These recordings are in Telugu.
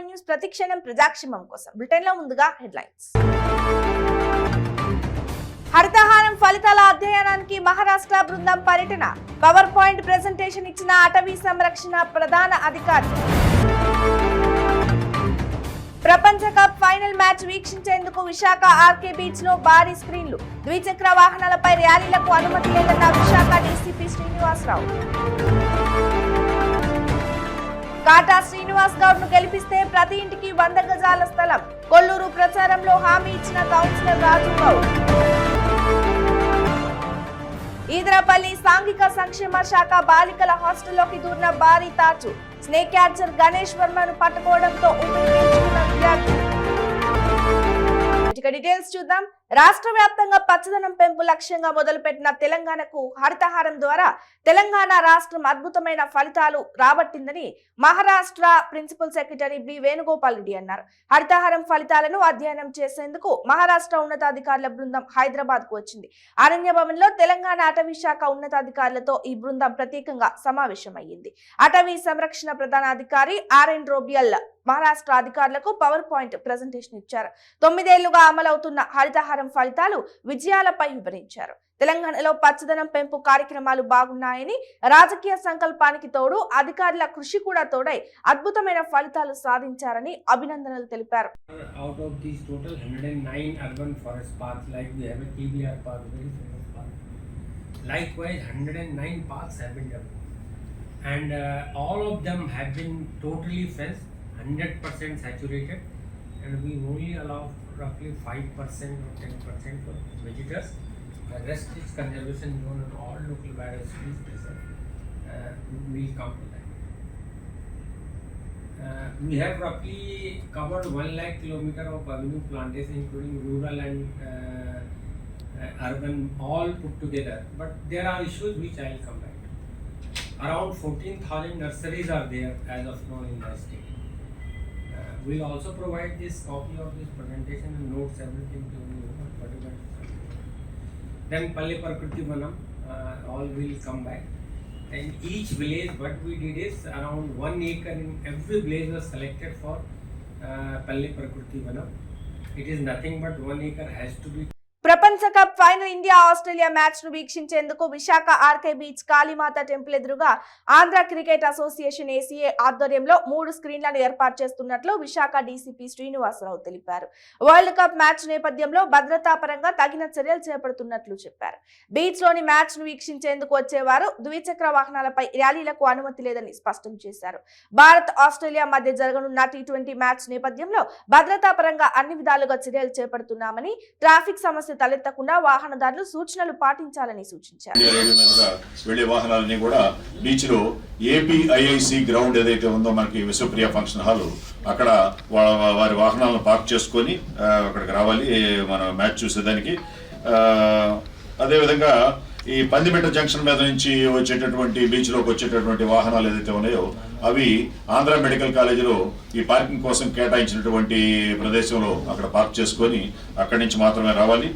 పాయింట్ న్యూస్ ప్రతిక్షణం ప్రజాక్షేమం కోసం. బ్రిటన్ లో ముందుగా హెడ్లైన్స్. హరితహారం ఫలితాల అధ్యయనానికి మహారాష్ట్ర బృందం పర్యటన. పవర్ పాయింట్ ప్రెజెంటేషన్ ఇచ్చిన అటవీ సంరక్షణ ప్రధాన అధికారి. ప్రపంచ కప్ ఫైనల్ మ్యాచ్ వీక్షించేందుకు విశాఖ ఆర్కే బీచ్ లో భారీ స్క్రీన్లు. ద్విచక్ర వాహనాలపై ర్యాలీలకు అనుమతి లేదన్న విశాఖ డీసీపీ శ్రీనివాసరావు. కాటా శ్రీనివాస్ గౌడ్ ను గెలిపిస్తే ప్రతి ఇంటికి 100 గజాల స్థలం. కొల్లూరు ప్రచారంలో హామీ ఇచ్చిన కౌన్సిలర్ రాజు గౌడ్. ఈదరపల్లి సాంఘిక సంక్షేమ శాఖ బాలికల హాస్టల్లోకి దూరిన భారీ తాచు. స్నేక్ క్యాచర్ గణేష్ వర్మను పట్టుకోవడంతో విద్యార్థులు. డీటెయిల్స్ చూద్దాం. రాష్ట్ర వ్యాప్తంగా పచ్చదనం పెంపు లక్ష్యంగా మొదలుపెట్టిన తెలంగాణకు హరితహారం ద్వారా తెలంగాణ రాష్ట్రం అద్భుతమైన ఫలితాలు రాబట్టిందని Maharashtra principal secretary B Venugopal Reddy అన్నారు. హరితహారం ఫలితాలను అధ్యయనం చేసేందుకు మహారాష్ట్ర ఉన్నతాధికారుల బృందం హైదరాబాద్ కు వచ్చింది. అరణ్య భవన్ లో తెలంగాణ అటవీ శాఖ ఉన్నతాధికారులతో ఈ బృందం ప్రత్యేకంగా సమావేశమయ్యింది. అటవీ సంరక్షణ ప్రధాన అధికారి ఆర్ఎన్ రోబియల్ మహారాష్ట్ర అధికారులకు పవర్ పాయింట్ ప్రెజెంటేషన్ ఇచ్చారు. 9 ఏళ్లుగా అమలవుతున్న హరితహారం ఫలితాలు, విజయాలపై వివరించారు. తెలంగాణలో పచ్చదనం పెంపు కార్యక్రమాలు బాగున్నాయని, రాజకీయ సంకల్పానికి తోడు అధికారుల కృషి కూడా తోడై అద్భుతమైన ఫలితాలు సాధించారని అభినందనలు తెలిపారు. Out of these total 109 urban forest parks, like we have a TBR park, very famous park. Likewise, 109 parks have been developed, and all of them have been totally fenced, 100% saturated, and we only allow roughly 5% or 10% for visitors. The rest is conservation zone and all local biodiversity will come to that. We have roughly covered 1 lakh kilometer of avenue plantation, including rural and urban, all put together. But there are issues which I will come back to. Around 14,000 nurseries are there as of now in the state. We'll also provide this copy of this presentation and notes everything to you. Then Palle Prakriti Vanam, all will come back. And each village, what we did is around 1 acre in every village was selected for Palle Prakriti Vanam. It is nothing but 1 acre has to be. ప్రపంచ cup final India Australia match ను వీక్షించేందుకు Visakha RK beach Kalimata temple ఎదురుగా ఆంధ్ర క్రికెట్ అసోసియేషన్ ఏసీఏ ఆధ్వర్యంలో 3 స్క్రీన్లను ఏర్పాటు చేస్తున్నట్లు విశాఖ డీసీపీ శ్రీనివాసరావు తెలిపారు. వరల్డ్ కప్ మ్యాచ్ నేపథ్యంలో భద్రతా పరంగా తగిన చర్యలు చేపడుతున్నట్లు చెప్పారు. బీచ్ లోని మ్యాచ్ ను వీక్షించేందుకు వచ్చేవారు ద్విచక్ర వాహనాలపై ర్యాలీలకు అనుమతి లేదని స్పష్టం చేశారు. భారత్ ఆస్ట్రేలియా మధ్య జరగనున్న T20 మ్యాచ్ నేపథ్యంలో భద్రతా పరంగా అన్ని విధాలుగా చర్యలు చేపడుతున్నామని, ట్రాఫిక్ సమస్య తలెత్తకుండా వాహనదారులు సూచనలు పాటించాలని సూచించారు. వెళ్లే వాహనాలన్నీ కూడా బీచ్ లో ఏపీఐఐసి గ్రౌండ్ ఏదైతే ఉందో మనకి విశ్వప్రియ ఫంక్షన్ హాల్, అక్కడ వారి వాహనాలను పార్క్ చేసుకొని అక్కడికి రావాలి మన మ్యాచ్ చూసేదానికి. అదేవిధంగా ఈ పందిమెట్ట జంక్షన్ మీద నుంచి వచ్చేటటువంటి బీచ్ లోకి వచ్చేటటువంటి వాహనాలు ఏదైతే ఉన్నాయో అవి ఆంధ్ర మెడికల్ కాలేజీలో ఈ పార్కింగ్ కోసం కేటాయించినటువంటి ప్రదేశంలో అక్కడ పార్క్ చేసుకొని అక్కడి నుంచి మాత్రమే రావాలి.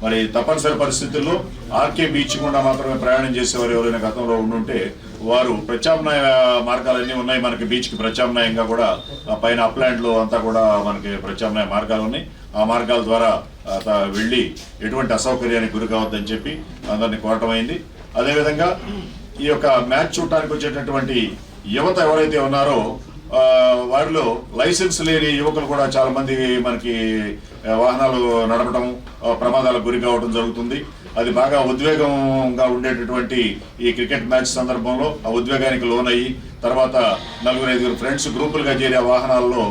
మరి తప్పనిసరి పరిస్థితుల్లో ఆర్కే బీచ్ గుండా మాత్రమే ప్రయాణం చేసేవారు ఎవరైనా గతంలో ఉండుంటే వారు ప్రత్యామ్నాయ మార్గాలన్నీ ఉన్నాయి. మనకి బీచ్కి ప్రత్యామ్నాయంగా కూడా పైన అప్లాండ్లో అంతా కూడా మనకి ప్రత్యామ్నాయ మార్గాలు ఉన్నాయి. ఆ మార్గాల ద్వారా వెళ్ళి ఎటువంటి అసౌకర్యానికి గురి కావద్దని చెప్పి అందరినీ కోరటమైంది. అదేవిధంగా ఈ యొక్క మ్యాచ్ చూడటానికి వచ్చేటటువంటి యువత ఎవరైతే ఉన్నారో వారిలో లైసెన్స్ లేని యువకులు కూడా చాలా మంది మనకి వాహనాలు నడపడం, ప్రమాదాలకు గురి కావడం జరుగుతుంది. అది బాగా ఉద్వేగంగా ఉండేటటువంటి ఈ క్రికెట్ మ్యాచ్ సందర్భంలో ఆ ఉద్వేగానికి లోనయ్యి తర్వాత 4-5 ఫ్రెండ్స్ గ్రూపులుగా చేరే వాహనాల్లో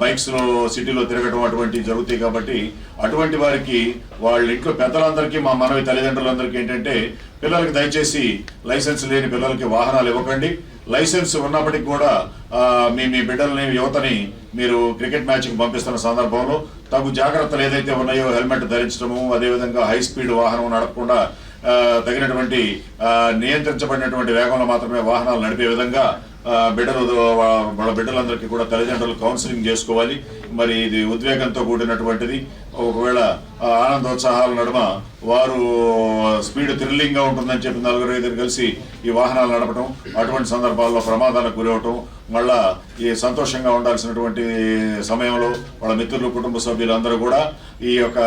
బైక్స్ లో సిటీలో తిరగడం అటువంటివి జరుగుతాయి. కాబట్టి అటువంటి వారికి వాళ్ళ ఇంట్లో పెద్దలందరికీ మా మనవి తల్లిదండ్రులందరికీ ఏంటంటే పిల్లలకి దయచేసి లైసెన్స్ లేని పిల్లలకి వాహనాలు ఇవ్వకండి. లైసెన్స్ ఉన్నప్పటికీ కూడా మీ బిడ్డల్ని యువతని మీరు క్రికెట్ మ్యాచ్కి పంపిస్తున్న సందర్భంలో తగు జాగ్రత్తలు ఏదైతే ఉన్నాయో హెల్మెట్ ధరించడము, అదేవిధంగా హై స్పీడ్ వాహనం నడపకుండా తగినటువంటి నియంత్రించబడినటువంటి వేగంలో మాత్రమే వాహనాలు నడిపే విధంగా వాళ్ళ బిడ్డలందరికీ కూడా తల్లిదండ్రులు కౌన్సిలింగ్ చేసుకోవాలి. మరి ఇది ఉద్వేగంతో కూడినటువంటిది. ఒకవేళ ఆనందోత్సాహాల నడుమ వారు స్పీడ్ థ్రిల్లింగ్ గా ఉంటుందని చెప్పి 4-5 కలిసి ఈ వాహనాలు నడపడం, అటువంటి సందర్భాల్లో ప్రమాదాలకు గురవటం, మళ్ళా ఈ సంతోషంగా ఉండాల్సినటువంటి సమయంలో వాళ్ళ మిత్రులు, కుటుంబ సభ్యులు అందరూ కూడా ఈ యొక్క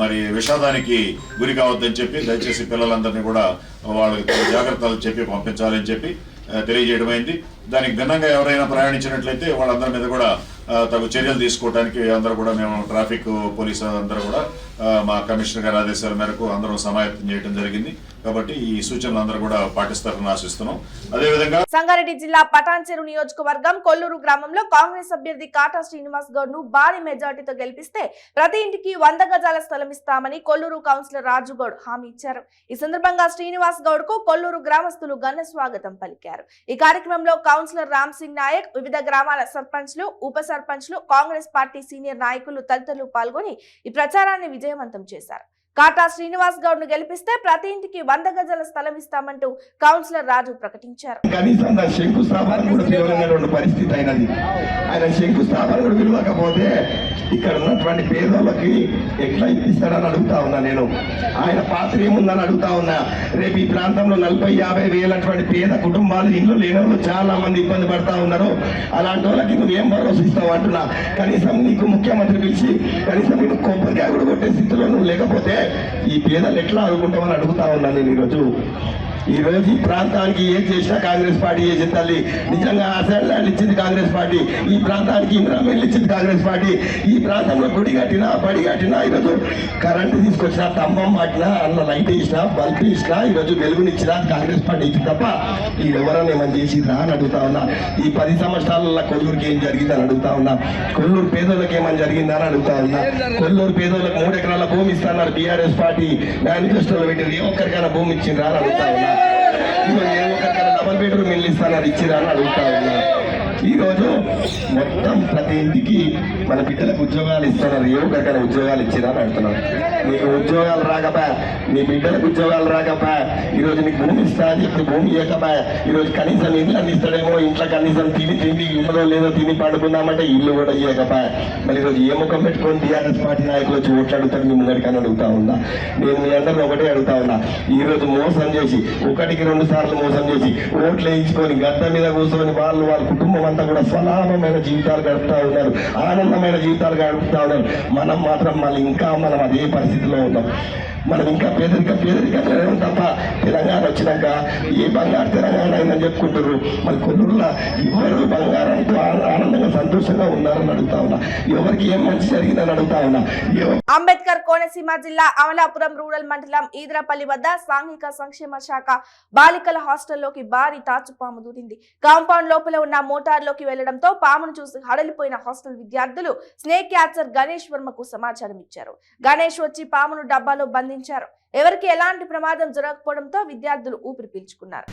మరి విషాదానికి గురి కావద్దని చెప్పి దయచేసి పిల్లలందరినీ కూడా వాళ్ళకి జాగ్రత్తలు చెప్పి పంపించాలని చెప్పి తెలియజేయడమైంది. దానికి భిన్నంగా ఎవరైనా ప్రయాణించినట్లయితే వాళ్ళందరి మీద కూడా తగు చర్యలు తీసుకోవడానికి అందరూ కూడా మేము ట్రాఫిక్ పోలీసు అందరూ కూడా మా కమిషనర్ గారి ఆదేశాల మేరకు అందరం సమాయత్తం చేయడం జరిగింది. కాబట్టి ఈ సూచనలు అందరూ కూడా పాటిస్తారని ఆశిస్తున్నాం. అదేవిధంగా సంగారెడ్డి జిల్లా పటాన్చెరు నియోజకవర్గం కొల్లూరు గ్రామంలో కాంగ్రెస్ అభ్యర్థి కాటా శ్రీనివాస్ గౌడ్ ను భారీ మెజార్టీతో గెలిపిస్తే ప్రతి ఇంటికి 100 గజాల స్థలం ఇస్తామని కొల్లూరు కౌన్సిలర్ రాజుగౌడ్ హామీ ఇచ్చారు. ఈ సందర్భంగా శ్రీనివాస్ గౌడ్ కు కొల్లూరు గ్రామస్తులు ఘన స్వాగతం పలికారు. ఈ కార్యక్రమంలో కౌన్సిలర్ రామ్ సింగ్ నాయక్, వివిధ గ్రామాల సర్పంచ్లు, ఉప సర్పంచ్లు, కాంగ్రెస్ పార్టీ సీనియర్ నాయకులు తదితరులు పాల్గొని ఈ ప్రచారాన్ని విజయవంతం చేశారు. కాటా శ్రీనివాస్ గౌడ్ ను గెలిపిస్తే ప్రతి ఇంటికి 100 గజాల స్థలం ఇస్తామంటూ కౌన్సిలర్ రాజు ప్రకటించారు. కనీసం శంకుస్థాపన కూడా విలువైనటువంటి పరిస్థితి అయినది. ఆయన శంకుస్థాపన కూడా విలువకపోతే ఇక్కడ ఉన్నటువంటి పేదోళ్ళకి ఎట్లా ఇప్పిస్తాడని అడుగుతా ఉన్నా నేను. ఆయన పాత్ర ఏముందని అడుగుతా ఉన్నా. రేపు ఈ ప్రాంతంలో 40-50 వేలటువంటి పేద కుటుంబాలు, ఇల్లు లేని వాళ్ళు చాలా మంది ఇబ్బంది పడతా ఉన్నారు. అలాంటి వాళ్ళకి నువ్వేం భరోసా ఇస్తావు అంటున్నా. కనీసం నీకు ముఖ్యమంత్రి పిలిచి కనీసం నీకు కొబ్బరికాయ కూడా కొట్టే స్థితిలో నువ్వు లేకపోతే ఈ పేదలు ఎట్లా అడుగుంటామని అడుగుతా ఉన్నాను నేను ఈరోజు ఈ ప్రాంతానికి ఏం చేసినా కాంగ్రెస్ పార్టీ చేసింది తల్లి. నిజంగా అసైన్ ల్యాండ్ ఇచ్చింది కాంగ్రెస్ పార్టీ, ఈ ప్రాంతానికి ఇంద్రామిల్లు ఇచ్చింది కాంగ్రెస్ పార్టీ, ఈ ప్రాంతంలో గుడి కట్టినా, బడి కట్టినా, ఈరోజు కరెంటు తీసుకొచ్చినా, స్తంభం పట్టినా, అందులో లైట్ వేసినా, బల్బ్ వేసినా, ఈరోజు వెలుగునిచ్చినా కాంగ్రెస్ పార్టీ ఇచ్చింది తప్ప ఈ ఎవరైనా ఏమని చేసిందా అని అడుగుతా ఉన్నా. ఈ 10 సంవత్సరాలలో కొల్లూరుకి ఏం జరిగిందని అడుగుతా ఉన్నా. కొల్లూరు పేదోళ్ళకి ఏమని జరిగిందని అడుగుతా ఉన్నా. కొల్లూరు పేదోళ్ళకి 3 ఎకరాల భూమి ఇస్తున్నారు బీఆర్ఎస్ పార్టీ మేనిఫెస్టోలో పెట్టి ఏ ఒక్కరికైనా భూమి ఇచ్చిండ్రా అని అడుగుతా ఉన్నా. ఏ ఒక్కరికైనా డబుల్ బెడ్రూమ్ ఇల్లు ఇస్తానని ఇచ్చిరా అని అడుగుతా ఉన్నా. ఈరోజు మొత్తం ప్రతి ఇంటికి మన బిడ్డలకు ఉద్యోగాలు ఇస్తున్నారు. ఏ ఒక్కరికైనా ఉద్యోగాలు ఇచ్చిరా అని అడుగుతున్నారు. నీకు ఉద్యోగాలు రాకపోయా, నీ బిడ్డలకు ఉద్యోగాలు రాకపోయా, ఈరోజు నీకు భూమి ఇస్తా అని చెప్పి భూమి ఇవ్వకపోయా, ఈరోజు కనీసం ఇల్లు ఇస్తాడేమో, ఇంట్లో కనీసం తిండి ఉన్నదో లేదో తిని పండుకుందామంటే ఇల్లు కూడా ఇవ్వకపోయా. మరి ఈరోజు ఏ ముఖం పెట్టుకొని టీఆర్ఎస్ పార్టీ నాయకులు వచ్చి ఓట్లు అడుగుతారు మీ ముందరికని అడుగుతా ఉన్నా. నేను మీ అందరిని ఒకటే అడుగుతా ఉన్నా. ఈరోజు మోసం చేసి 1-2 సార్లు మోసం చేసి ఓట్లు వేయించుకొని గద్ద మీద కూర్చొని వాళ్ళ కుటుంబం అంతా కూడా స్వలాభమైన జీవితాలు గడుపుతా ఉన్నారు, ఆనందమైన జీవితాలు గడుపుతా ఉన్నారు. మనం మాత్రం మనం అదే పరిస్థితిలో ఉన్నాం. మనం ఇంకా పేదరికం తప్ప తెలంగాణ వచ్చినాక ఏ బంగారు తెలంగాణ అయిందని చెప్పుకుంటారు. మరి కొల్లూరులో ఎవరు బంగారంతో ఆనందంగా సంతోషంగా ఉన్నారని అడుగుతా ఉన్నా. ఎవరికి ఏం మంచి జరిగిందని అడుగుతా ఉన్నా. అంబేద్కర్ కోనసీమ జిల్లా అమలాపురం రూరల్ మండలం ఈద్రపల్లి వద్ద సాంఘిక సంక్షేమ శాఖ బాలికల హాస్టల్లోకి భారీ తాచుపాము దూరింది. కాంపౌండ్ లోపల ఉన్న మోటార్లోకి వెళ్లడంతో పామును చూసి హడలిపోయిన హాస్టల్ విద్యార్థులు స్నేక్ క్యాచర్ గణేష్ వర్మకు సమాచారం ఇచ్చారు. గణేష్ వచ్చి పామును డబ్బాలో బంధించారు. ఎవరికి ఎలాంటి ప్రమాదం జరగకపోవడంతో విద్యార్థులు ఊపిరి పీల్చుకున్నారు.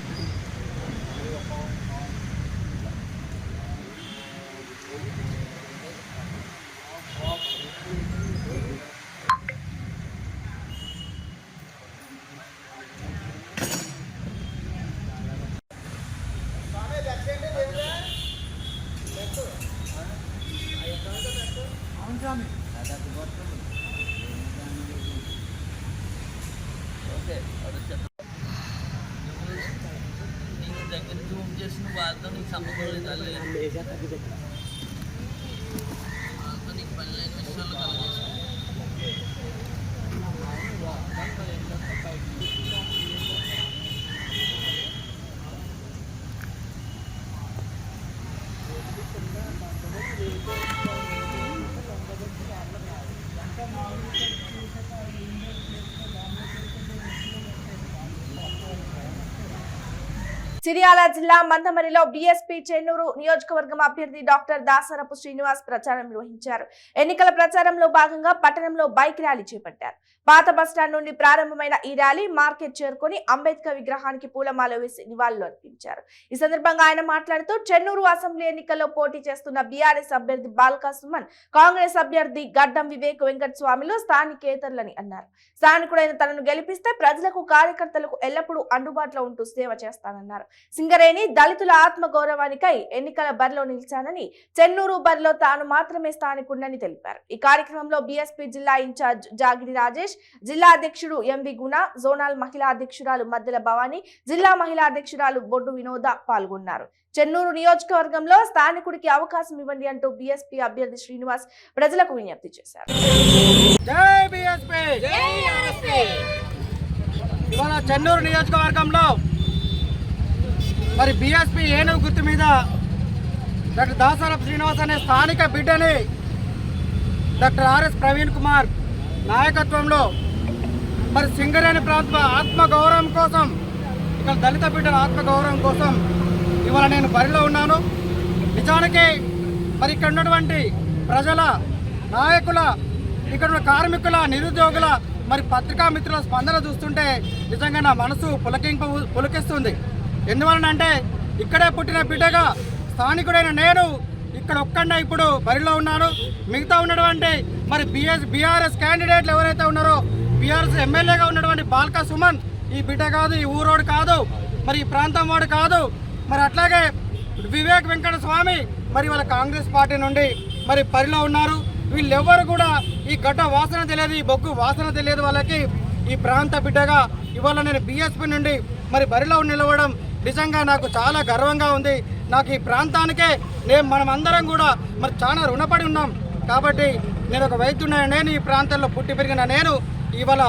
దగ్గర జూమ్ చేసిన వాళ్ళతో నీకు సంబంధం లేదు. వాళ్ళతో నీకు పని లేని విషయాల్లో కలగేసుకో. సిరియాల జిల్లా మందమరిలో బీఎస్పీ చెన్నూరు నియోజకవర్గం అభ్యర్థి డాక్టర్ దాసరపు శ్రీనివాస్ ప్రచారం నిర్వహించారు. ఎన్నికల ప్రచారంలో భాగంగా పట్టణంలో బైక్ ర్యాలీ చేపట్టారు. పాత బస్టాండ్ నుండి ప్రారంభమైన ఈ ర్యాలీ మార్కెట్ చేరుకుని అంబేద్కర్ విగ్రహానికి పూలమాల వేసి నివాళులు అర్పించారు. ఈ సందర్భంగా ఆయన మాట్లాడుతూ చెన్నూరు అసెంబ్లీ ఎన్నికల్లో పోటీ చేస్తున్న బీఆర్ఎస్ అభ్యర్థి బాల్కా సుమన్, కాంగ్రెస్ అభ్యర్థి గడ్డం వివేక్ వెంకటస్వామిలు స్థానికేతరులని అన్నారు. స్థానికుడైన తనను గెలిపిస్తే ప్రజలకు, కార్యకర్తలకు ఎల్లప్పుడూ అందుబాటులో ఉంటూ సేవ చేస్తానన్నారు. సింగరేణి దళితుల ఆత్మ గౌరవానికై ఎన్నికల బరిలో నిలిచానని, చెన్నూరు బరిలో తాను మాత్రమే స్థానికుడని తెలిపారు. ఈ కార్యక్రమంలో బీఎస్పీ జిల్లా ఇన్ఛార్జ్ జాగిరి రాజేష్, జిల్లా అధ్యక్షుడు ఎంవి గుణ, జోనల్ మహిళా అధ్యక్షురాలు మద్దెల భవానీ, జిల్లా మహిళా అధ్యక్షురాలు బొడ్డు వినోద పాల్గొన్నారు. చెన్నూరు నియోజకవర్గంలో స్థానికుడికి అవకాశం ఇవ్వండి అంటూ బీఎస్పీ అభ్యర్థి శ్రీనివాస్ ప్రజలకు విజ్ఞప్తి చేశారు. ఇవాళ చెన్నూరు నియోజకవర్గంలో మరి బీఎస్పీ ఏనుగు గుర్తు మీద డాక్టర్ దాసరపు శ్రీనివాస్ అనే స్థానిక బిడ్డని డాక్టర్ ఆర్ఎస్ ప్రవీణ్ కుమార్ నాయకత్వంలో మరి సింగరేణి ప్రాంత ఆత్మగౌరవం కోసం, ఇక్కడ దళిత బిడ్డల ఆత్మగౌరవం కోసం ఇవాళ నేను బరిలో ఉన్నాను. నిజానికి మరి ఇక్కడ ఉన్నటువంటి ప్రజల, నాయకుల, ఇక్కడ ఉన్న కార్మికుల, నిరుద్యోగుల, మరి పత్రికా మిత్రుల స్పందన చూస్తుంటే నిజంగా నా మనసు పులకిస్తుంది. ఎందువలనంటే ఇక్కడే పుట్టిన బిడ్డగా స్థానికుడైన నేను ఇక్కడ ఒక్కడే ఇప్పుడు బరిలో ఉన్నాను. మిగతా ఉన్నటువంటి మరి బీఆర్ఎస్ క్యాండిడేట్లు ఎవరైతే ఉన్నారో, బీఆర్ఎస్ ఎమ్మెల్యేగా ఉన్నటువంటి బాల్కా సుమన్ ఈ బిడ్డ కాదు, ఈ ఊరోడు కాదు, మరి ఈ ప్రాంతం వాడు కాదు. మరి అట్లాగే వివేక్ వెంకట స్వామి మరి వాళ్ళ కాంగ్రెస్ పార్టీ నుండి మరి బరిలో ఉన్నారు. వీళ్ళెవ్వరు కూడా ఈ గడ్డ వాసన తెలియదు, ఈ బొగ్గు వాసన తెలియదు వాళ్ళకి. ఈ ప్రాంత బిడ్డగా ఇవాళ నేను బీఎస్పీ నుండి మరి బరిలో నిలవడం నిజంగా నాకు చాలా గర్వంగా ఉంది. నాకు ఈ ప్రాంతానికే మనమందరం కూడా మరి చాలా రుణపడి ఉన్నాం. కాబట్టి నేను ఒక వైద్యుడిని, నేను ఈ ప్రాంతంలో పుట్టి పెరిగిన నేను ఇవాళ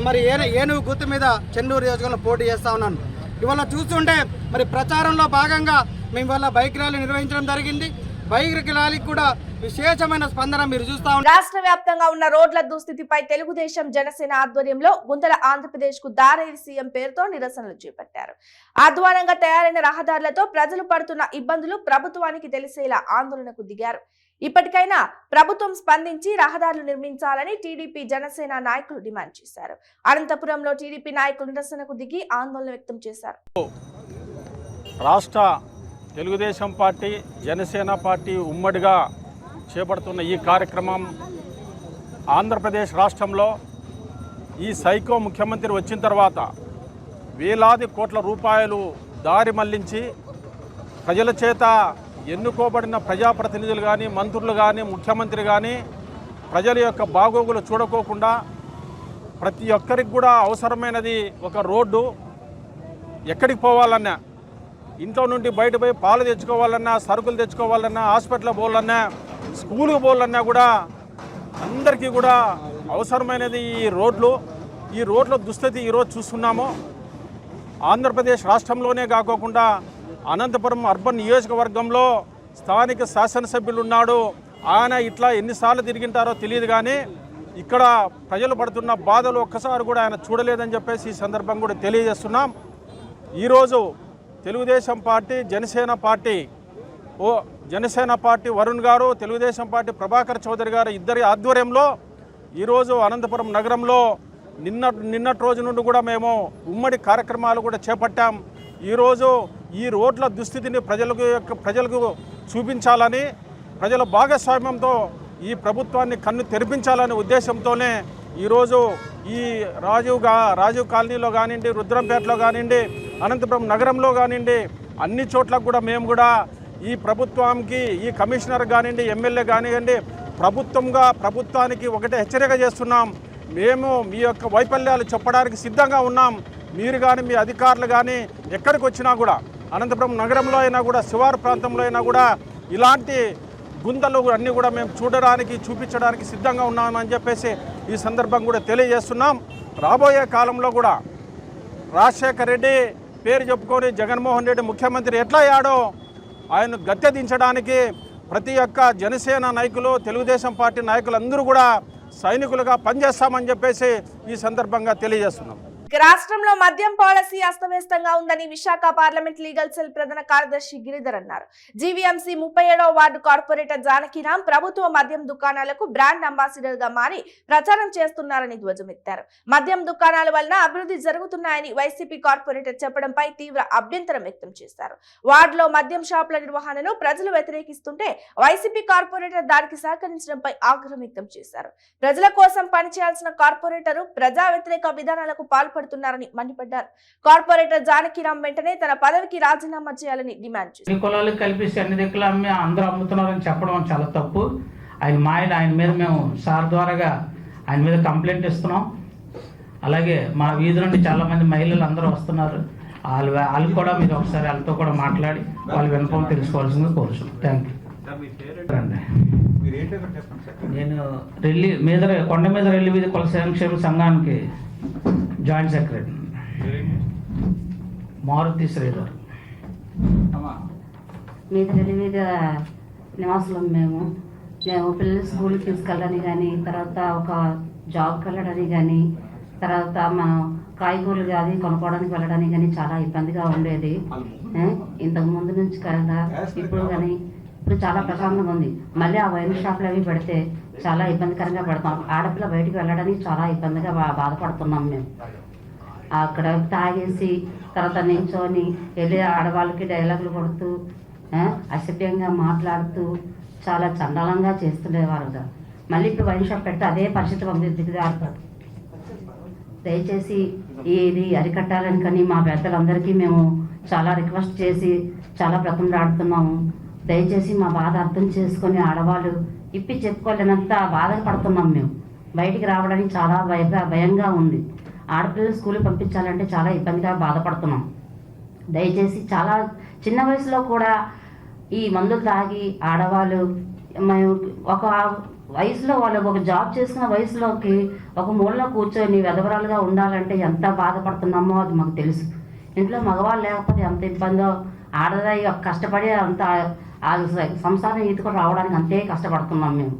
మరి ఏనుగు గుర్తు మీద చెన్నూరు నియోజకవర్గంలో పోటీ చేస్తా ఉన్నాను. ఇవాళ చూస్తుంటే మరి ప్రచారంలో భాగంగా మేము ఇవాళ బైక్ ర్యాలీ నిర్వహించడం జరిగింది. బైక్ ర్యాలీకి కూడా విశేషమైన స్పందన మీరు చూస్తా ఉన్నారు. రాష్ట్ర వ్యాప్తంగా ఉన్న రోడ్ల దుస్థితిపై తెలుగుదేశం జనసేన ఆధ్వర్యంలో గుంతల ఆంధ్రప్రదేశ్ కు దారేది సీఎం పేరుతో నిరసనలు చేపట్టారు. అధ్వానంగా తయారైన రహదారులతో ప్రజలు పడుతున్న ఇబ్బందులు ప్రభుత్వానికి తెలిసేలా ఆందోళనకు దిగారు. ఇప్పటికైనా ప్రభుత్వం స్పందించి రహదారులు నిర్మించాలని టీడీపీ జనసేన నాయకులు డిమాండ్ చేశారు. అనంతపురంలో టీడీపీ నాయకులు నిరసనకు దిగి ఆందోళన వ్యక్తం చేశారు. రాష్ట్ర తెలుగుదేశం పార్టీ, జనసేన పార్టీ ఉమ్మడిగా చేపడుతున్న ఈ కార్యక్రమం ఆంధ్రప్రదేశ్ రాష్ట్రంలో ఈ సైకో ముఖ్యమంత్రి వచ్చిన తర్వాత వేలాది కోట్ల రూపాయలు దారి మళ్లించి ప్రజల చేత ఎన్నుకోబడిన ప్రజాప్రతినిధులు కానీ, మంత్రులు కానీ, ముఖ్యమంత్రి కానీ ప్రజల యొక్క బాగోగులు చూడకోకుండా ప్రతి ఒక్కరికి కూడా అవసరమైనది ఒక రోడ్డు. ఎక్కడికి పోవాలన్నా, ఇంట్లో నుండి బయట పోయి పాలు తెచ్చుకోవాలన్నా, సరుకులు తెచ్చుకోవాలన్నా, హాస్పిటల్ పోవాలన్నా, స్కూల్కి పోవాలన్నా కూడా అందరికీ కూడా అవసరమైనది ఈ రోడ్లు. ఈ రోడ్ల దుస్థితి ఈరోజు చూస్తున్నాము. ఆంధ్రప్రదేశ్ రాష్ట్రంలోనే కాకోకుండా అనంతపురం అర్బన్ నియోజకవర్గంలో స్థానిక శాసనసభ్యులు ఉన్నాడు. ఆయన ఇట్లా ఎన్నిసార్లు తిరిగింటారో తెలియదు, కానీ ఇక్కడ ప్రజలు పడుతున్న బాధలు ఒక్కసారి కూడా ఆయన చూడలేదని చెప్పేసి ఈ సందర్భం కూడా తెలియజేస్తున్నాం. ఈరోజు తెలుగుదేశం పార్టీ, జనసేన పార్టీ వరుణ్ గారు, తెలుగుదేశం పార్టీ ప్రభాకర్ చౌదరి గారు ఇద్దరి ఆధ్వర్యంలో ఈరోజు అనంతపురం నగరంలో నిన్నటి రోజు నుండి కూడా మేము ఉమ్మడి కార్యక్రమాలు కూడా చేపట్టాం. ఈరోజు ఈ రోడ్ల దుస్థితిని ప్రజలకు చూపించాలని, ప్రజల భాగస్వామ్యంతో ఈ ప్రభుత్వాన్ని కన్ను తెరిపించాలనే ఉద్దేశంతోనే ఈరోజు ఈ రాజీవ్ కాలనీలో కానివ్వండి, రుద్రంపేటలో కానివ్వండి, అనంతపురం నగరంలో కానివ్వండి, అన్ని చోట్లకు కూడా మేము కూడా ఈ ప్రభుత్వానికి, ఈ కమిషనర్ కానివ్వండి, ఎమ్మెల్యే కానివ్వండి, ప్రభుత్వానికి ఒకటే హెచ్చరిక చేస్తున్నాం. మేము మీ యొక్క వైఫల్యాలు చెప్పడానికి సిద్ధంగా ఉన్నాం. మీరు కానీ, మీ అధికారులు కానీ ఎక్కడికి వచ్చినా కూడా, అనంతపురం నగరంలో అయినా కూడా, శివారు ప్రాంతంలో అయినా కూడా ఇలాంటి గుంతలు అన్నీ కూడా మేము చూపించడానికి సిద్ధంగా ఉన్నామని చెప్పేసి ఈ సందర్భం కూడా తెలియజేస్తున్నాం. రాబోయే కాలంలో కూడా రాజశేఖర్ రెడ్డి పేరు చెప్పుకొని జగన్మోహన్ రెడ్డి ముఖ్యమంత్రి ఎట్లా అయ్యాడో ఆయన గద్దె దించడానికి ప్రతి ఒక్క జనసేన నాయకులు, తెలుగుదేశం పార్టీ నాయకులందరూ కూడా సైనికులుగా పనిచేస్తామని చెప్పేసి ఈ సందర్భంగా తెలియజేస్తున్నాం. రాష్ట్రంలో మద్యం పాలసీ అస్తవ్యస్తంగా ఉందని విశాఖ పార్లమెంట్ లీగల్ సెల్ ప్రధాన కార్యదర్శి గిరిధర్ అన్నారు. జీవీఎంసీ 37వ వార్డు కార్పొరేటర్ జానకిరాం ప్రభుత్వ మద్యం దుకాణాలకు బ్రాండ్ అంబాసిడర్ గా మారి ప్రచారం చేస్తున్నారని ధ్వజమెత్తారు. మద్యం దుకాణాల వలన అభివృద్ధి జరుగుతున్నాయని వైసీపీ కార్పొరేటర్ చెప్పడంపై తీవ్ర అభ్యంతరం వ్యక్తం చేశారు. వార్డులో మద్యం షాపుల నిర్వహణను ప్రజలు వ్యతిరేకిస్తుంటే వైసీపీ కార్పొరేటర్ దానికి సహకరించడంపై ఆగ్రహం వ్యక్తం చేశారు. ప్రజల కోసం పనిచేయాల్సిన కార్పొరేటరు ప్రజా వ్యతిరేక విధానాలకు పాల్పడుతున్నారు పాల్పడుతున్నారని మండిపడ్డారు. కార్పొరేటర్ జానకిరాం వెంటనే తన పదవికి రాజీనామా చేయాలని డిమాండ్ చేశారు. అన్ని కులాలకు కల్పిస్తే అన్ని దిక్కులు అమ్మి అందరూ అమ్ముతున్నారని చెప్పడం చాలా తప్పు. ఆయన మీద మేము సార్ ద్వారాగా ఆయన మీద కంప్లైంట్ ఇస్తున్నాం. అలాగే మా వీధి నుండి చాలామంది మహిళలు అందరూ వస్తున్నారు. వాళ్ళు కూడా మీరు ఒకసారి వాళ్ళతో కూడా మాట్లాడి వాళ్ళ వినపం తెలుసుకోవాల్సిందిగా కోరుచున్నాం. Thank you. నేను కొండ మీద రెల్లి వీధి కుల సంక్షేమ సంఘానికి జాయింట్ సెక్రటరీ మారుతి శ్రీధర్. మీద రెల్లి మీద నివాసులం మేము పిల్లలు స్కూల్కి తీసుకెళ్ళడానికి కానీ, తర్వాత ఒక జాబ్కి వెళ్ళడానికి కానీ, తర్వాత మనం కాయగూరలు కానీ కొనుక్కోవడానికి వెళ్ళడానికి కానీ చాలా ఇబ్బందిగా ఉండేది. ఇంతకు ముందు నుంచి కదా ఇప్పుడు చాలా ప్రశాంతంగా ఉంది. మళ్ళీ ఆ వైన్ షాప్లు అవి పెడితే చాలా ఇబ్బందికరంగా పెడతాం. ఆడపిల్ల బయటికి వెళ్ళడానికి చాలా ఇబ్బందిగా బాధపడుతున్నాం మేము. అక్కడ తాగేసి తర్వాత నించొని వెళ్ళి ఆడవాళ్ళకి డైలాగులు కొడుతూ అసభ్యంగా మాట్లాడుతూ చాలా చండాలంగా చేస్తుండేవారు. మళ్ళీ ఇప్పుడు వైన్ షాప్ పెడితే అదే పరిస్థితి దిగజారుతారు. దయచేసి ఇది అరికట్టాలని కానీ మా పెద్దలందరికీ మేము చాలా రిక్వెస్ట్ చేసి చాలా బ్రతిమలాడుతున్నాము. దయచేసి మా బాధ అర్థం చేసుకొని ఆడవాళ్ళు ఇప్పి చెప్పుకోలేనంత బాధపడుతున్నాం. మేము బయటికి రావడానికి చాలా భయంగా ఉంది. ఆడపిల్లలు స్కూల్కి పంపించాలంటే చాలా ఇబ్బందిగా బాధపడుతున్నాం. దయచేసి చాలా చిన్న వయసులో కూడా ఈ మందులు తాగి ఆడవాళ్ళు ఒక వయసులో వాళ్ళు ఒక జాబ్ చేసుకున్న వయసులోకి ఒక మూలలో కూర్చొని వెధవరాలుగా ఉండాలంటే ఎంత బాధపడుతున్నామో అది మాకు తెలుసు. ఇంట్లో మగవాళ్ళు లేకపోతే ఎంత ఇబ్బందో, ఆడదాయి కష్టపడి అంత సంసారం ఈదుకొని రావడానికి అంతే కష్టపడుతున్నాం మేము.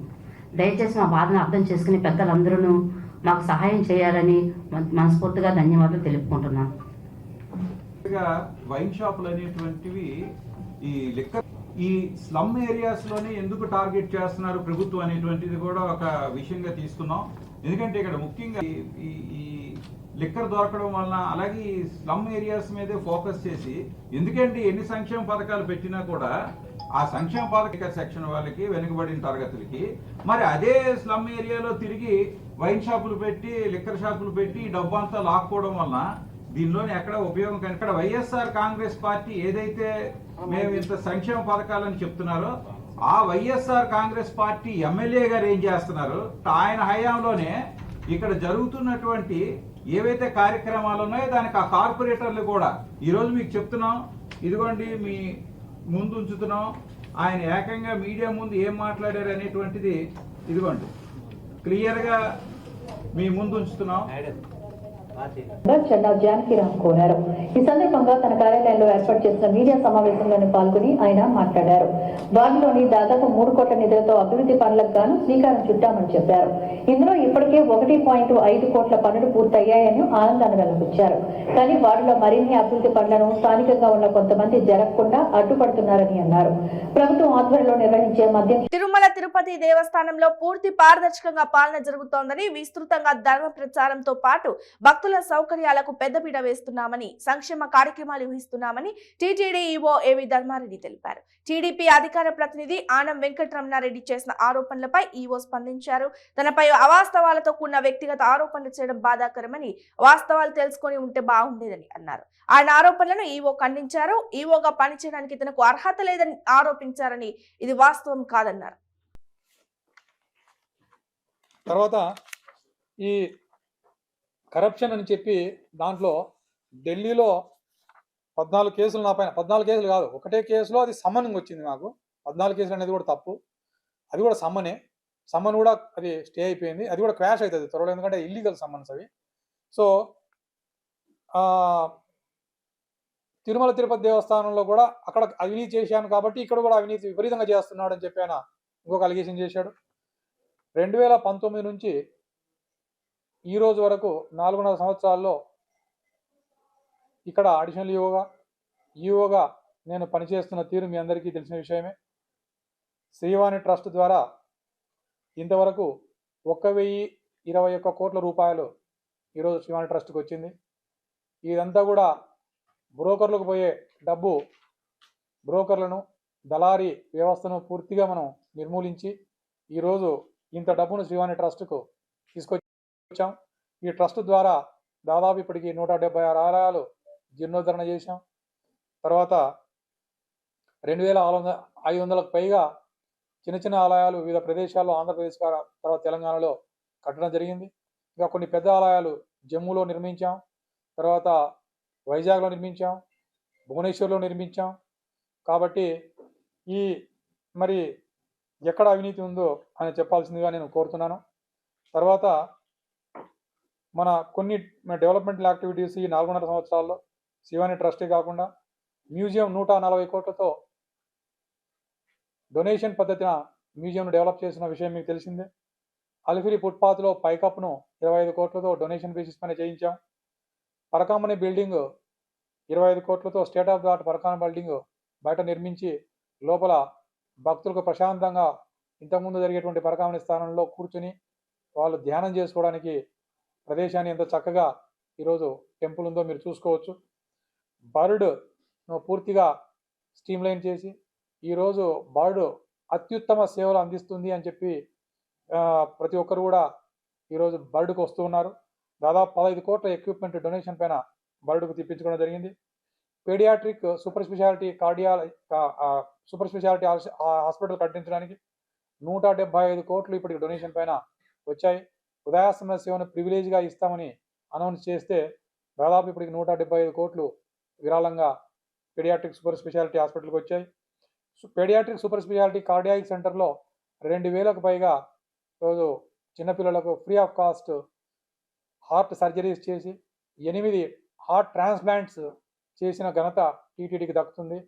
దయచేసి మా బాధను అర్థం చేసుకుని పెద్దలందరూ మాకు సహాయం చేయాలని మనస్ఫూర్తిగా ధన్యవాదాలు తెలుపుకుంటున్నాను. వైన్ షాపులు అనేటువంటివి ఈ స్లమ్ ఏరియాస్లోనే ఎందుకు టార్గెట్ చేస్తున్నారు ప్రభుత్వం అనేటువంటిది కూడా ఒక విషయంగా తీసుకున్నాం. ఎందుకంటే ఇక్కడ ముఖ్యంగా ఈ లిక్కర్ దొరకడం వలన అలాగే ఈ స్లమ్ ఏరియాస్ మీదే ఫోకస్ చేసి, ఎందుకంటే ఎన్ని సంక్షేమ పథకాలు పెట్టినా కూడా ఆ సంక్షేమ పథక సెక్షన్ వాళ్ళకి వెనుకబడిన తరగతులకి మరి అదే స్లమ్ ఏరియాలో తిరిగి వైన్ షాపులు పెట్టి లిక్కర్ షాపులు పెట్టి డబ్బంతా లాక్కోవడం వలన దీనిలోని ఎక్కడ ఉపయోగం కానీ ఇక్కడ వైఎస్ఆర్ కాంగ్రెస్ పార్టీ ఏదైతే మేము ఇంత సంక్షేమ పథకాలని చెప్తున్నారో ఆ వైఎస్ఆర్ కాంగ్రెస్ పార్టీ ఎమ్మెల్యే గారు ఏం చేస్తున్నారు, ఆయన హయాంలోనే ఇక్కడ జరుగుతున్నటువంటి ఏవైతే కార్యక్రమాలు ఉన్నాయో దానికి ఆ కార్పొరేటర్లు కూడా ఈరోజు మీకు చెప్తున్నాం, ఇదిగోండి మీ ముందు ఉంచుతున్నాం. ఆయన ఏకంగా మీడియా ముందు ఏం మాట్లాడారు అనేటువంటిది ఇదిగోండి క్లియర్గా మీ ముందు ఉంచుతున్నాం. చెన్నా జానకిరాం కోరారు. ఈ సందర్భంగా తన కార్యాలయంలో ఏర్పాటు చేసిన మీడియా సమావేశంలోనే పాల్గొని ఆయన మాట్లాడారు. వార్డులోని దాదాపు 3 కోట్ల నిధులతో అభివృద్ధి పనులకు గాను శ్రీకారం చుట్టామని చెప్పారు. ఇందులో ఇప్పటికే 1.5 కోట్ల పనులు పూర్తయ్యాయని ఆనందాన్ని వెల్లడించారు. కానీ వార్డులో మరిన్ని అభివృద్ధి పనులను స్థానికంగా ఉన్న కొంతమంది జరగకుండా అడ్డుపడుతున్నారని అన్నారు. ప్రభుత్వం ఆధ్వర్యంలో నిర్వహించే మద్యం తిరుమల తిరుపతి దేవస్థానంలో పూర్తి పారదర్శకంగా పాలన జరుగుతోందని, విస్తృతంగా ధర్మ ప్రచారంతో పాటు భక్తుల సౌకర్యాలకు పెద్దపీట వేస్తున్నామని, సంక్షేమ కార్యక్రమాలు ఊహిస్తున్నామని టీటీడీ ఈవో ఏవి ధర్మారెడ్డి తెలిపారు. టీడీపీ అధికార ప్రతినిధి ఆనం వెంకటరమణారెడ్డి చేసిన ఆరోపణలపై ఈవో స్పందించారు. తనపై అవాస్తవాలతో కూడిన వ్యక్తిగత ఆరోపణలు చేయడం బాధాకరమని, వాస్తవాలు తెలుసుకొని ఉంటే బాగుండేదని అన్నారు. ఆయన ఆరోపణలను ఈవో ఖండించారు. ఈవోగా పనిచేయడానికి తనకు అర్హత లేదని ఆరోపించారని, ఇది వాస్తవం కాదన్నారు. తర్వాత ఈ కరప్షన్ అని చెప్పి దాంట్లో ఢిల్లీలో 14 కేసులు నా పైన, 14 కేసులు కాదు, ఒకటే కేసులో అది సమ్మన్ వచ్చింది నాకు. 14 కేసులు అనేది కూడా తప్పు, అది కూడా సమ్మన్ కూడా అది స్టే అయిపోయింది. అది కూడా క్రాష్ అవుతుంది త్వరలో, ఎందుకంటే ఇల్లీగల్ సమ్మన్స్ అవి. సో తిరుమల తిరుపతి దేవస్థానంలో కూడా అక్కడ అవినీతి చేశాను కాబట్టి ఇక్కడ కూడా అవినీతి విపరీతంగా చేస్తున్నాడు అని చెప్పి ఆయన ఇంకొక అలిగేషన్ చేశాడు. 2019 నుంచి ఈ రోజు వరకు 4.5 సంవత్సరాల్లో ఇక్కడ అడిషనల్ ఈఓగా నేను పనిచేస్తున్న తీరు మీ అందరికీ తెలిసిన విషయమే. శ్రీవాణి ట్రస్ట్ ద్వారా ఇంతవరకు 1,021 కోట్ల రూపాయలు ఈరోజు శ్రీవాణి ట్రస్ట్కి వచ్చింది. ఇదంతా కూడా బ్రోకర్లకు పోయే డబ్బు, బ్రోకర్లను, దళారీ వ్యవస్థను పూర్తిగా మనం నిర్మూలించి ఈరోజు ఇంత డబ్బును శ్రీవాణి ట్రస్ట్కు తీసుకొచ్చాం. ఈ ట్రస్ట్ ద్వారా దాదాపు ఇప్పటికి 176 ఆలయాలు జీర్ణోద్ధరణ చేశాం. తర్వాత 2500కు పైగా చిన్న చిన్న ఆలయాలు వివిధ ప్రదేశాల్లో ఆంధ్రప్రదేశ్ తర్వాత తెలంగాణలో కట్టడం జరిగింది. ఇంకా కొన్ని పెద్ద ఆలయాలు జమ్మూలో నిర్మించాం, తర్వాత వైజాగ్లో నిర్మించాం, భువనేశ్వర్లో నిర్మించాం. కాబట్టి ఈ మరి ఎక్కడ అవినీతి ఉందో అని చెప్పాల్సిందిగా నేను కోరుతున్నాను. తర్వాత మన కొన్ని డెవలప్మెంటల్ యాక్టివిటీస్ ఈ 4.5 సంవత్సరాల్లో శివాని ట్రస్టే కాకుండా మ్యూజియం 140 కోట్లతో డొనేషన్ పద్ధతిన మ్యూజియంను డెవలప్ చేసిన విషయం మీకు తెలిసిందే. అలిపిరి ఫుట్పాత్లో పైకప్పును 25 కోట్లతో డొనేషన్ బేసిస్ పైన చేయించాం. పరకామణి బిల్డింగ్ 25 కోట్లతో state of the art Parakamani building బయట నిర్మించి లోపల భక్తులకు ప్రశాంతంగా ఇంతకుముందు జరిగేటువంటి పరకామణి స్థానంలో కూర్చుని వాళ్ళు ధ్యానం చేసుకోవడానికి ప్రదేశాన్ని ఎంత చక్కగా ఈరోజు టెంపుల్ ఉందో మీరు చూసుకోవచ్చు. బర్డ్ను పూర్తిగా స్ట్రీమ్లైన్ చేసి ఈరోజు బర్డ్ అత్యుత్తమ సేవలు అందిస్తుంది అని చెప్పి ప్రతి ఒక్కరు కూడా ఈరోజు బర్డ్కు వస్తూ ఉన్నారు. దాదాపు 15 కోట్ల ఎక్విప్మెంట్ డొనేషన్ పైన బర్డ్కు తెప్పించుకోవడం జరిగింది. పీడియాట్రిక్ సూపర్ స్పెషాలిటీ హాస్పిటల్ కట్టించడానికి 175 కోట్లు ఇప్పటికి డొనేషన్ పైన వచ్చాయి. ఉదయాస్తమన సేవను ప్రివిలేజ్గా ఇస్తామని అనౌన్స్ చేస్తే దాదాపు ఇప్పటికి 175 కోట్లు విరాళంగా పీడియాట్రిక్ సూపర్ స్పెషాలిటీ హాస్పిటల్కి వచ్చాయి. పీడియాట్రిక్ సూపర్ స్పెషాలిటీ కార్డియాక్ సెంటర్లో 2000కు పైగా రోజు చిన్నపిల్లలకు free of cost heart surgeries చేసి 8 హార్ట్ ట్రాన్స్ప్లాంట్స్ చేసిన ఘనత టీటీడీకి దక్కుతుంది.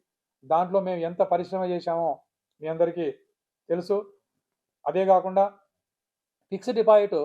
దాంట్లో మేము ఎంత పరిశ్రమ చేశామో మీ అందరికీ తెలుసు. అదే కాకుండా ఫిక్స్డ్ డిపాజిట్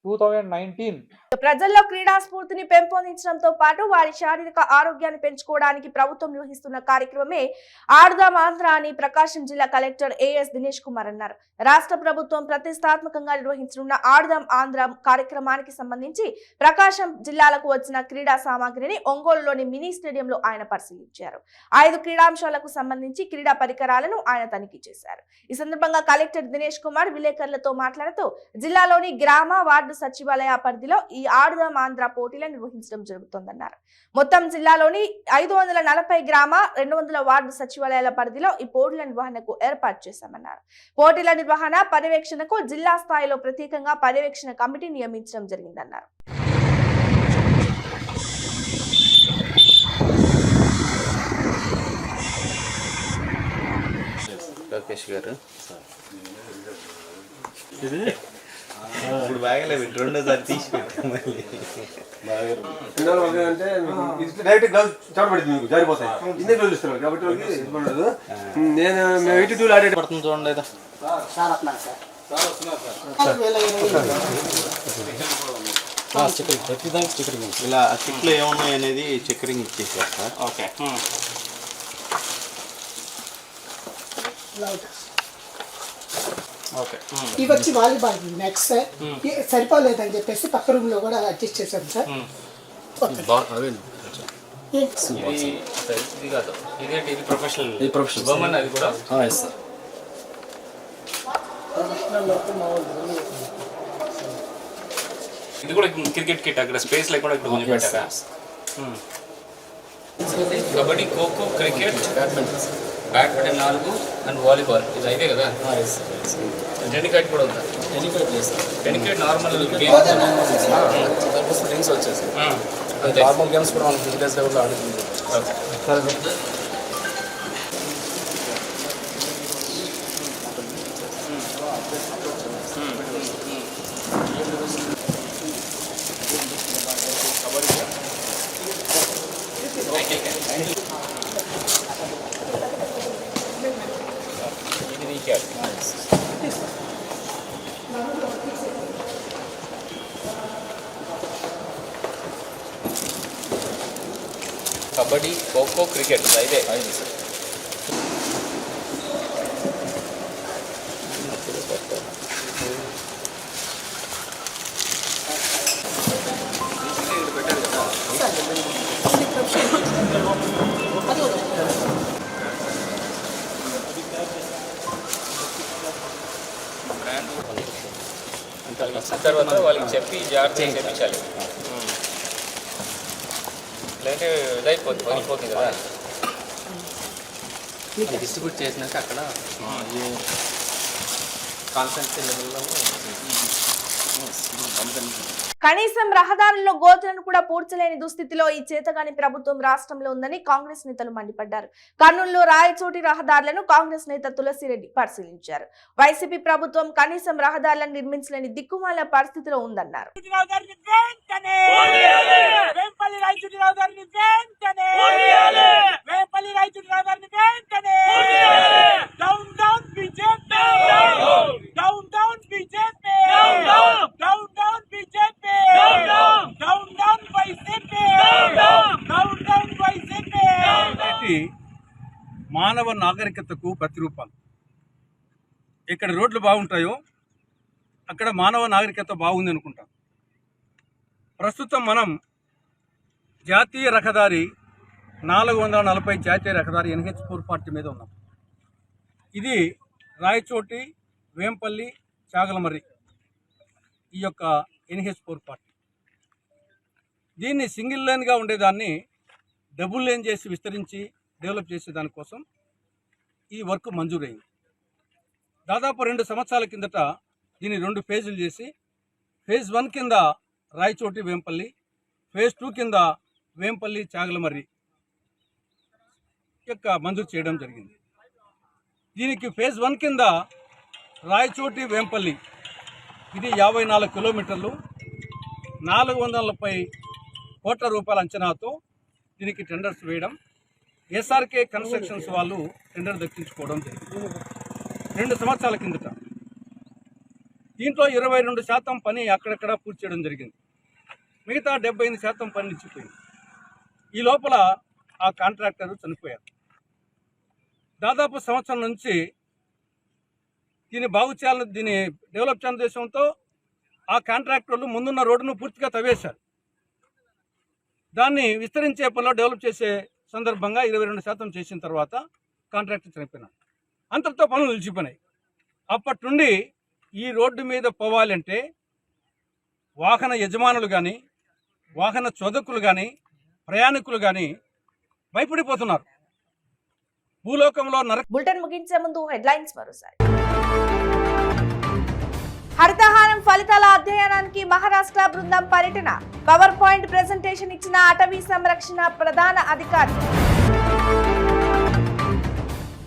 2019 ప్రజల్లో క్రీడా స్ఫూర్తిని పెంపొందించడంతో పాటు వారి శారీరక ఆరోగ్యాన్ని పెంచుకోవడానికి ప్రభుత్వం నిర్వహిస్తున్న కార్యక్రమమే ఆడుదాం ఆంధ్ర అని ప్రకాశం జిల్లా కలెక్టర్ ఏఎస్ దినేష్ కుమార్ అన్నారు. రాష్ట్ర ప్రభుత్వం ప్రతిష్టాత్మకంగా నిర్వహించనున్న ఆడుదాం ఆంధ్ర కార్యక్రమానికి సంబంధించి ప్రకాశం జిల్లాలకు వచ్చిన క్రీడా సామాగ్రిని ఒంగోలులోని మినీ స్టేడియంలో ఆయన పరిశీలించారు. 5 క్రీడాంశాలకు సంబంధించి క్రీడా పరికరాలను ఆయన తనిఖీ చేశారు. ఈ సందర్భంగా కలెక్టర్ దినేష్ కుమార్ విలేకరులతో మాట్లాడుతూ జిల్లాలోని గ్రామ వార్డు సచివాలయ పరిధిలో ఈ ఆడుదాం ఆంధ్ర పోటీలను నిర్వహించడం జరుగుతోందన్నారు. మొత్తం జిల్లాలోని 540 గ్రామ 200 వార్డు సచివాలయాల పరిధిలో ఈ పోటీల నిర్వహణకు ఏర్పాటు చేశామన్నారు. పోటీల నిర్వహణ పర్యవేక్షణకు జిల్లా స్థాయిలో ప్రత్యేకంగా పర్యవేక్షణ కమిటీ నియమించడం జరిగిందన్నారు. లోకేష్ గారు ఇప్పుడు బాగలేదు, రెండోసారి తీసి పెట్టాం. డైరెక్ట్ గ్లౌజ్ చడబడింది, మీకు జారిపోతాయి. ఇందే గ్లౌజ్ ఇస్తున్నారు కాబట్టి నేను పడుతుంది చూడండి. ఇలా చిక్కులు ఏమున్నాయి అనేది చెక్కరింగ్ ఇచ్చేసారు సార్. ఓకే, ఇవి వచ్చి వాలీబాల్ నెక్స్ట్ సార్ సరిపోలేదని చెప్పేసి పక్క రూమ్ లో కూడా అడ్జస్ట్ చేశాం సార్. ఇది కూడా క్రికెట్ కిట్ అక్కడ స్పేస్ లేకుండా ఇక్కడ కొంచెం పెట్టారా? Kabaddi, kho kho, cricket, badminton 4 and volleyball ఇది అయితే కదా. టెన్నికైట్ కూడా ఉందా? టెన్నికైట్ నార్మల్ థింగ్స్ వచ్చేసి నార్మల్ గేమ్స్ కూడా మనం విలేజ్ లెవెల్లో ఆడుతుంది. కబడ్డీ, ఖోఖో, క్రికెట్ అయితే 5 సార్. తర్వాత వాళ్ళకి చెప్పి జాగ్రత్తగా చేయించాలి. లేదంటే ఇదైపోతుంది పగిలిపోతుంది కదా. డిస్ట్రిబ్యూట్ చేసినాక అక్కడ కాన్సెంట్రేషన్ లెవెల్లో కనీసం రహదారుల్లో గోతులను కూడా పూడ్చలేని దుస్థితిలో ఈ చేతగాని ప్రభుత్వం రాష్ట్రంలో ఉందని కాంగ్రెస్ నేతలు మండిపడ్డారు. కర్నూలులో రాయచోటి రహదారులను కాంగ్రెస్ నేత తులసిరెడ్డి పరిశీలించారు. వైసీపీ ప్రభుత్వం కనీసం రహదారులను నిర్మించలేని దిక్కుమాల పరిస్థితిలో ఉందన్నారు. మానవ నాగరికతకు ప్రతిరూపాలు. ఎక్కడ రోడ్లు బాగుంటాయో అక్కడ మానవ నాగరికత బాగుంది అనుకుంటాం. ప్రస్తుతం మనం జాతీయ రహదారి 440 జాతీయ రహదారి NH-440 మీద ఉన్నాం. ఇది రాయచోటి, వేంపల్లి, చాగలమర్రి ఈ యొక్క NH-440. దీన్ని సింగిల్ లేన్గా ఉండేదాన్ని డబుల్ లేన్ చేసి విస్తరించి డెవలప్ చేసే దానికోసం ఈ వర్క్ మంజూరైంది. దాదాపు 2 సంవత్సరాల కిందట దీన్ని 2 ఫేజులు చేసి ఫేజ్ 1 కింద రాయచోటి వేంపల్లి, ఫేజ్ 2 కింద వేంపల్లి చాగలమర్రి యొక్క మంజూరు చేయడం జరిగింది. దీనికి ఫేజ్ 1 కింద రాయచోటి వేంపల్లి ఇది 54 కిలోమీటర్లు 430 కోట్ల రూపాయల అంచనాతో దీనికి టెండర్స్ వేయడం, SRK కన్స్ట్రక్షన్స్ వాళ్ళు టెండర్ దక్కించుకోవడం జరిగింది 2 సంవత్సరాల కిందట. దీంట్లో 22% పని అక్కడక్కడ పూర్తి చేయడం జరిగింది. మిగతా 78% పని నిలిచిపోయింది. ఈ లోపల ఆ కాంట్రాక్టర్ చనిపోయారు. దాదాపు సంవత్సరం నుంచి దీన్ని బాగు చేయాలని, దీన్ని డెవలప్ చేయాలనే ఉద్దేశంతో ఆ కాంట్రాక్టర్లు ముందున్న రోడ్డును పూర్తిగా తవ్వేశారు. దాన్ని విస్తరించే పనిలో డెవలప్ చేసే సందర్భంగా 22% చేసిన తర్వాత కాంట్రాక్టర్ చనిపోయినాడు. అంతటితో పనులు నిలిచిపోయినాయి. అప్పటి నుండి ఈ రోడ్డు మీద పోవాలంటే వాహన యజమానులు కానీ, వాహన చోదకులు కానీ, ప్రయాణికులు కానీ భయపడిపోతున్నారు. భూలోకంలో బులెటిన్ ముగించే ముందు హెడ్లైన్స్ మరోసారి. హరితహారం ఫలితాల అధ్యయనానికి మహారాష్ట్ర బృందం పర్యటన. పవర్ పాయింట్ ప్రెజెంటేషన్ ఇచ్చిన అటవీ సంరక్షణ ప్రధాన అధికారి.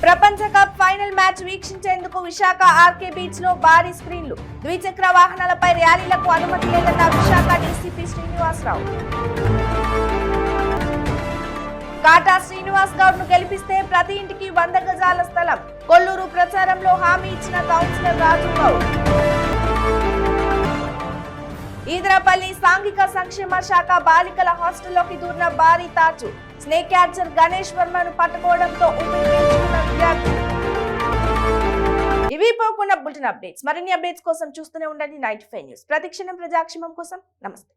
ప్రపంచ కప్ ఫైనల్ మ్యాచ్ వీక్షించేందుకు విశాఖ RK బీచ్ లో భారీ స్క్రీన్లు. ద్విచక్ర వాహనాలపై ర్యాలీలకు అనుమతి లేదన్న విశాఖ DCP శ్రీనివాసరావు. కాటా శ్రీనివాస్ గౌడ్ ను గెలిపిస్తే ప్రతి ఇంటికి 100 గజాల స్థలం. కొల్లూరు ప్రచారంలో హామీ ఇచ్చిన కౌన్సిలర్ రాజు గౌడ్. ఈదరపల్లి సాంఘిక సంక్షేమ శాఖ బాలికల హాస్టల్లోకి దూరిన భారీ తాచు. స్నేక్ క్యాచర్ గణేష్ వర్మను పట్టుకోవడంతో విద్యార్థులు. ఇవి పోకుండా బులెటిన్ అప్డేట్స్. మరిన్ని అప్డేట్స్ కోసం చూస్తూనే ఉండండి 95 న్యూస్. ప్రతిక్షణం ప్రజాక్షేమం కోసం. నమస్తే.